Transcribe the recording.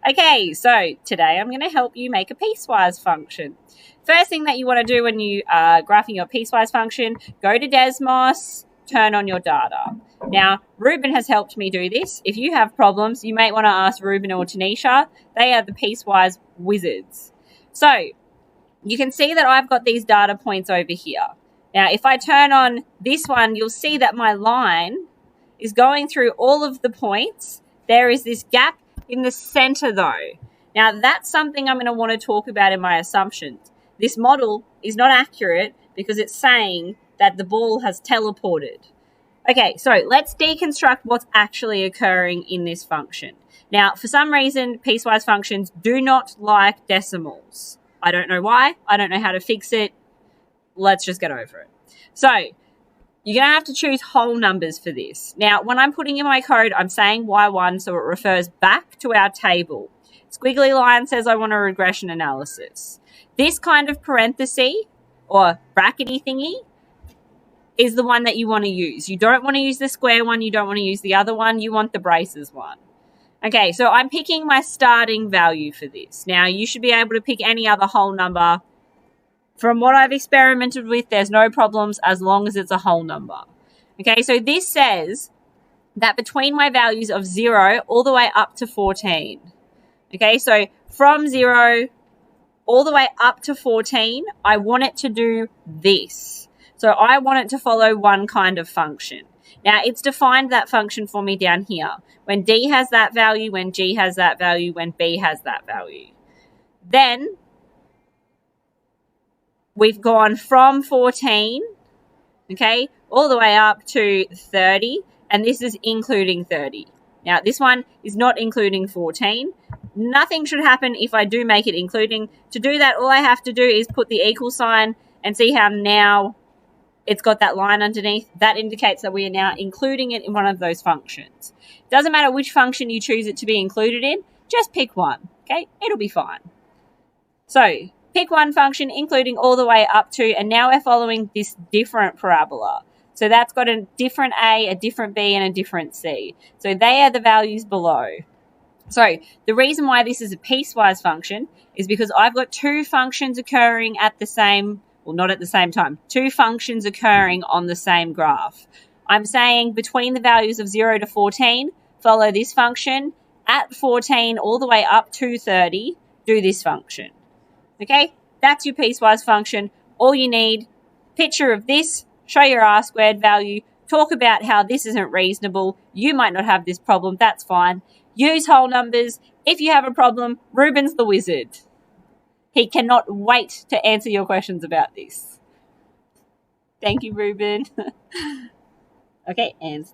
Okay, so today I'm going to help you make a piecewise function. First thing that you want to do when you are graphing your piecewise function, go to Desmos, turn on your data. Now, Ruben has helped me do this. If you have problems, you may want to ask Ruben or Tanisha. They are the piecewise wizards. So, you can see that I've got these data points over here. Now, if I turn on this one, you'll see that my line is going through all of the points. There is this gap in the center though. Now, that's something I'm going to want to talk about in my assumptions. This model is not accurate because it's saying that the ball has teleported. Okay, so let's deconstruct what's actually occurring in this function. Now, for some reason, piecewise functions do not like decimals. I don't know why. I don't know how to fix it. Let's just get over it. So, you're going to have to choose whole numbers for this. Now, when I'm putting in my code, I'm saying Y1, so it refers back to our table. Squiggly line says I want a regression analysis. This kind of parenthesis or brackety thingy is the one that you want to use. You don't want to use the square one. You don't want to use the other one. You want the braces one. Okay, so I'm picking my starting value for this. Now, you should be able to pick any other whole number. From what I've experimented with, there's no problems as long as it's a whole number. Okay, so this says that between my values of 0 all the way up to 14. Okay, so from 0 all the way up to 14, I want it to do this. So I want it to follow one kind of function. Now, it's defined that function for me down here. When D has that value, when G has that value, when B has that value. Then we've gone from 14, okay, all the way up to 30, and this is including 30. Now, this one is not including 14. Nothing should happen if I do make it including. To do that, all I have to do is put the equal sign and see how now it's got that line underneath. That indicates that we are now including it in one of those functions. Doesn't matter which function you choose it to be included in, just pick one, okay? It'll be fine. So, pick one function, including all the way up to, and now we're following this different parabola. So that's got a different A, a different B, and a different C. So they are the values below. So the reason why this is a piecewise function is because I've got two functions occurring at the same, well, not at the same time, two functions occurring on the same graph. I'm saying between the values of 0 to 14, follow this function. At 14, all the way up to 30, do this function. Okay, that's your piecewise function. All you need, picture of this, show your R-squared value, talk about how this isn't reasonable. You might not have this problem, that's fine. Use whole numbers. If you have a problem, Ruben's the wizard. He cannot wait to answer your questions about this. Thank you, Ruben. Okay, and